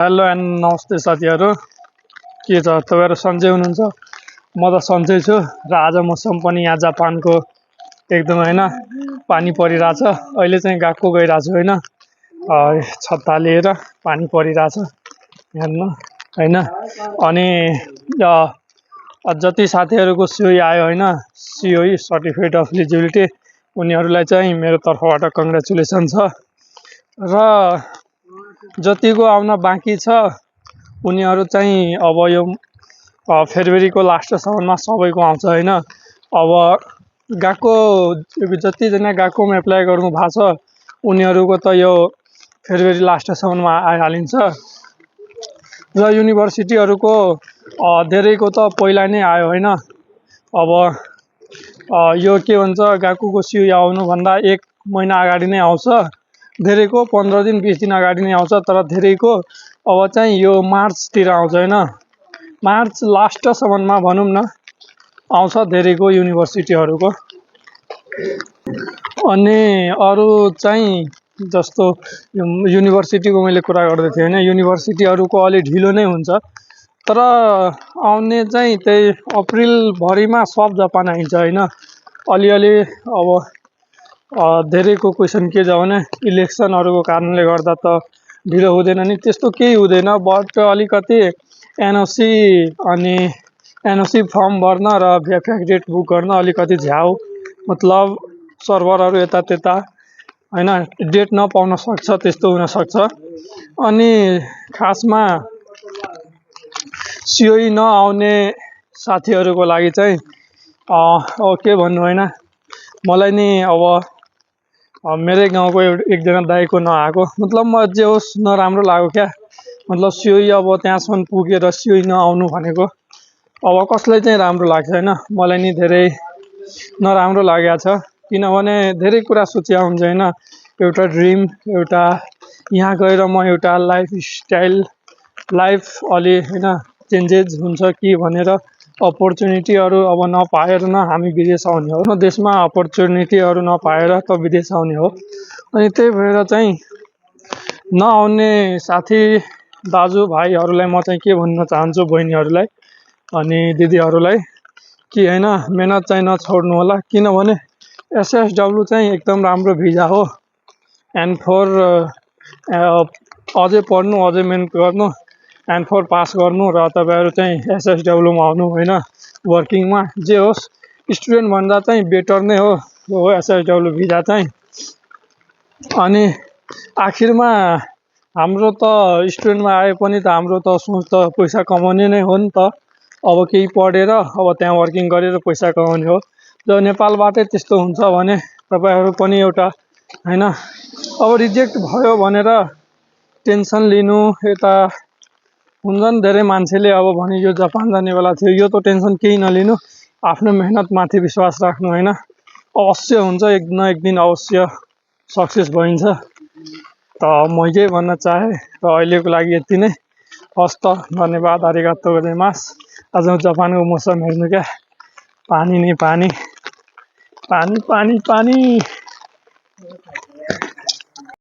Hello and नमस्ते साथीहरू। के छ तपाईँहरू सन्चै हुनुहुन्छ? म त सन्चै छु र आज मौसम पनि यहाँ जापानको एकदम होइन पानी परिरहेछ। अहिले चाहिँ गएको गइरहेको छु होइन, छत्ता लिएर पानी परिरहेछ हेर्नु होइन। अनि जति साथीहरूको सिओई आयो होइन, सिओई सर्टिफिकेट अफ एलिजिबिलिटी, उनीहरूलाई चाहिँ मेरो तर्फबाट कङ्ग्रेचुलेसन छ। र जतिको आउन बाँकी छ उनीहरू चाहिँ अब यो फेब्रुअरीको लास्टसम्ममा सबैको आउँछ होइन। अब गएको जतिजना गएकोमा एप्लाई गर्नु भएको छ उनीहरूको त यो फेब्रुअरी लास्टसम्ममा आइहालिन्छ। र युनिभर्सिटीहरूको धेरैको त पहिला नै आयो होइन। अब यो के भन्छ, गएकोको सिओई आउनुभन्दा 1 महिना अगाडि नै आउँछ, धेरैको 15 दिन 20 दिन अगाडि नै आउँछ। तर धेरैको अब चाहिँ यो मार्चतिर आउँछ होइन, मार्च लास्टसम्ममा भनौँ न आउँछ धेरैको युनिभर्सिटीहरूको। अनि अरू चाहिँ जस्तो युनिभर्सिटीको मैले कुरा गर्दै थिएँ होइन, युनिभर्सिटीहरूको अलि ढिलो नै हुन्छ। तर आउने चाहिँ त्यही अप्रिलभरिमा सब जापान आइन्छ होइन। अलिअलि अब धेरैको क्वेसन के छ भने इलेक्सनहरूको कारणले गर्दा त ढिलो हुँदैन नि, त्यस्तो केही हुँदैन। बट अलिकति एनओसी अनि एनओसी फर्म भर्न र फ्याक्ट बुक गर्न अलिकति झ्याउ, मतलब सर्भरहरू यता त्यता होइन, डेट नपाउन सक्छ, त्यस्तो हुनसक्छ। अनि खासमा सिओई नआउने साथीहरूको लागि चाहिँ के भन्नु होइन, मलाई नि अब मेरै गाउँको एकजना दाइको नआएको, मतलब म जे होस् नराम्रो लाग्यो क्या। मतलब सिओई अब त्यहाँसम्म पुगेर सिओई नआउनु भनेको अब कसलाई चाहिँ राम्रो लाग्छ होइन। मलाई नि धेरै नराम्रो लागेको छ, किनभने धेरै कुरा सोचिया हुन्छ होइन। एउटा ड्रिम, एउटा यहाँ गएर म एउटा लाइफ अलि होइन चेन्जेस हुन्छ कि भनेर अपर्च्युनिटीहरू अब नपाएर न हामी विदेश आउने हो, न देशमा अपर्च्युनिटीहरू नपाएर त विदेश आउने हो। अनि त्यही भएर चाहिँ नआउने साथी दाजुभाइहरूलाई म चाहिँ के भन्न चाहन्छु, बहिनीहरूलाई अनि दिदीहरूलाई कि होइन, मेहनत चाहिँ नछोड्नु होला। किनभने एसएसडब्लु चाहिँ एकदम राम्रो भिजा हो। N4 अझै पढ्नु, अझै मेहनत गर्नु, N4 पास गर्नु र तपाईँहरू चाहिँ एसएसडब्लुमा आउनु होइन, वर्किङमा जे होस्। स्टुडेन्ट भन्दा चाहिँ बेटर नै हो एसएसडब्लु भिजा चाहिँ। अनि आखिरमा हाम्रो त स्टुडेन्टमा आए पनि त हाम्रो त सोच त पैसा कमाउने नै हो नि त। अब केही पढेर अब त्यहाँ वर्किङ गरेर पैसा कमाउने हो। र नेपालबाटै त्यस्तो हुन्छ भने तपाईँहरू पनि एउटा होइन, अब रिजेक्ट भयो भनेर टेन्सन लिनु यता हुन्छ नि। धेरै मान्छेले अब भने यो जापान जाने बेला थियो, यो त टेन्सन केही नलिनु, आफ्नो मेहनतमाथि विश्वास राख्नु होइन। अवश्य हुन्छ, एक न एक दिन अवश्य सक्सेस भइन्छ। त म यही भन्न चाहेँ र अहिलेको लागि यति नै। हस् त, धन्यवाद, आरिगातो गोजाइमास। आज जापानको मौसम हेर्नु क्या, पानी नै पानी, पानी पानी पानी।